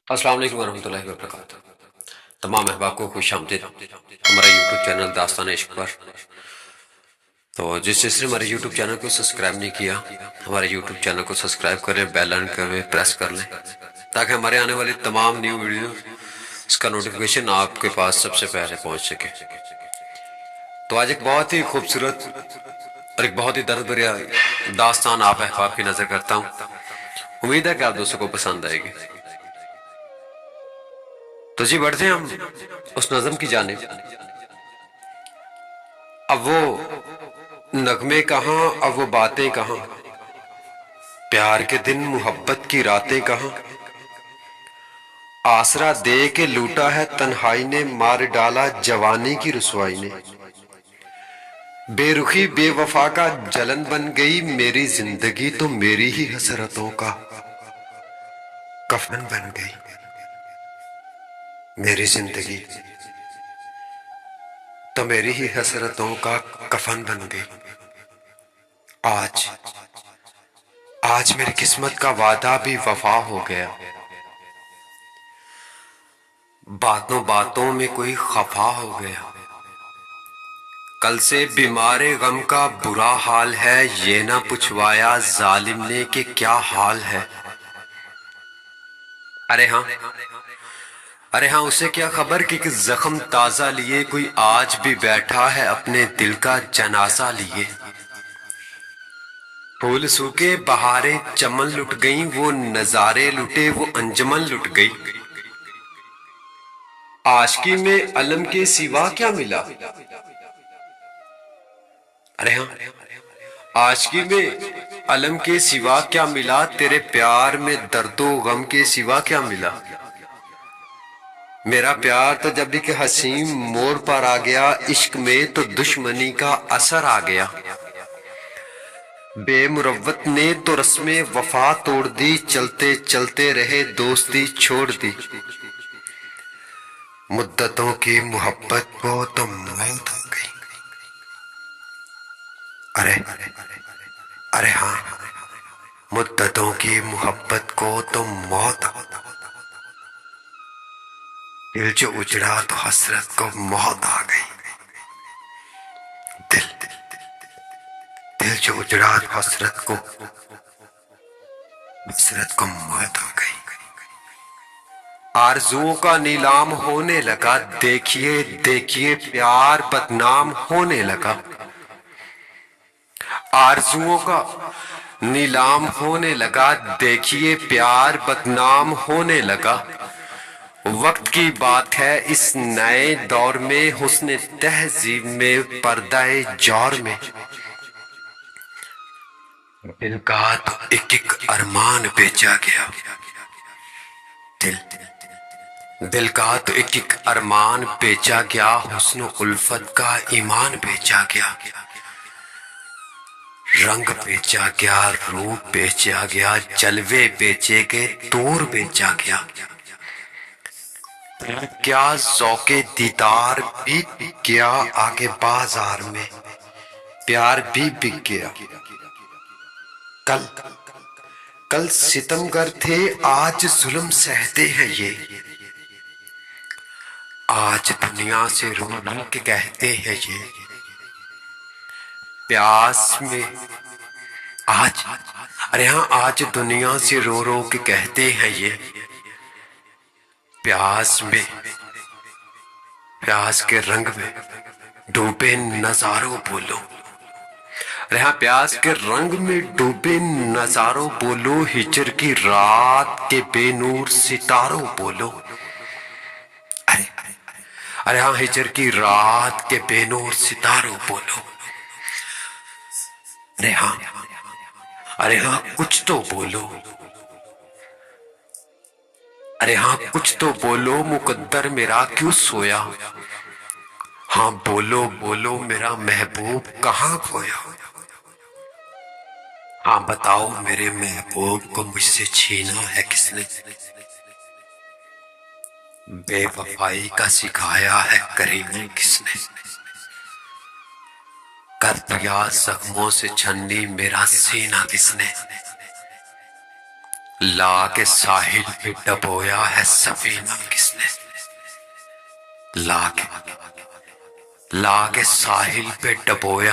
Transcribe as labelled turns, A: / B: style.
A: अस्सलाम वालेकुम वरहमतुल्लाहि वबरकातुहू। तमाम अहबाब को खुश आमदीद हमारा यूट्यूब चैनल दास्तान इश्क पर। तो जिस जिसने हमारे यूट्यूब चैनल को सब्सक्राइब नहीं किया, हमारे यूट्यूब चैनल को सब्सक्राइब करें, बेल आइकन करें, प्रेस कर लें ताकि हमारे आने वाली तमाम न्यू वीडियो इसका नोटिफिकेशन आपके पास सबसे पहले पहुंच सके। तो आज एक बहुत ही खूबसूरत और एक बहुत ही दर्द भरी दास्तान आप अहबाब की नजर करता हूँ। उम्मीद है कि आप दोस्तों को पसंद आएगी। तो जी बढ़ते हैं हम उस नज़म की जानिब। अब वो नगमे कहाँ, अब वो बातें कहाँ, प्यार के दिन मोहब्बत की रातें कहाँ। आसरा दे के लूटा है तन्हाई ने, मार डाला जवानी की रुसवाई ने। बेरुखी बेवफा का जलन बन गई मेरी जिंदगी, तो मेरी ही हसरतों का कफन बन गई। मेरी जिंदगी तो मेरी ही हसरतों का कफन बन गई। आज आज मेरी किस्मत का वादा भी वफा हो गया। बातों बातों में कोई खफा हो गया। कल से बीमारे गम का बुरा हाल है, ये ना पूछवाया जालिम ने कि क्या हाल है। अरे हाँ, अरे हाँ, उसे क्या खबर कि जख्म ताजा लिए कोई आज भी बैठा है अपने दिल का जनाजा लिए। फूल सूखे बहारें चमन लुट गईं, वो नजारे लुटे वो अंजमन लुट गई। आशिकी में अलम के सिवा क्या मिला। अरे हाँ, आशिकी में अलम के सिवा क्या मिला, तेरे प्यार में दर्दो गम के सिवा क्या मिला। मेरा प्यार तो जब भी के हसीम मोड़ पर आ गया, इश्क में तो दुश्मनी का असर आ गया। बेमुरव्वत ने तो रस्में वफा तोड़ दी, चलते चलते रहे दोस्ती छोड़ दी। मुद्दतों की मोहब्बत को तो मौत हो गई। अरे अरे हाँ, मुद्दतों की मोहब्बत को तो मौत। दिल जो उजड़ा तो हसरत को मौत आ गई। दिल दिल जो उजड़ा तो हसरत को मौत आ गई। आरजुओं का नीलाम होने लगा, देखिए देखिए प्यार बदनाम होने लगा। आरजुओं का नीलाम होने लगा, देखिए प्यार बदनाम होने लगा। वक्त की बात है इस नए दौर में, हुस्न तहजीब में पर्दाए जौर में। दिल का तो एक एक अरमान बेचा गया। दिल दिल का तो एक एक अरमान बेचा गया, हुस्न उल्फत का ईमान बेचा गया। रंग बेचा गया, रूप बेचा गया, जलवे बेचे गए, तूर बेचा गया। क्या ज़ौक़े दीदार भी बिक गया, आगे बाजार में प्यार भी बिक गया। कल कल सितमगर थे, आज जुल्म सहते हैं ये। आज दुनिया से रो रो के कहते हैं ये। प्यास में आज, अरे हाँ, आज दुनिया से रो रो के कहते हैं ये। प्यास में, प्यास के रंग में डूबे नजारों बोलो। अरे हाँ, प्यास के रंग में डूबे नजारों बोलो, हिजर की रात के बेनूर सितारों बोलो। अरे अरे हाँ, हिजर की रात के बेनूर सितारों बोलो। अरे हाँ, अरे हाँ, कुछ तो बोलो। अरे हाँ, कुछ तो बोलो, मुकद्दर मेरा क्यों सोया। हाँ बोलो बोलो, मेरा महबूब कहाँ खोया। हाँ बताओ, मेरे महबूब को मुझसे छीना है किसने। बेवफाई का सिखाया है करीने किसने। कर दिया जख्मों से छन्नी मेरा सीना किसने। ला के साहिल पे डबोया है सफीना किसने? ला के साहिल पे डबोया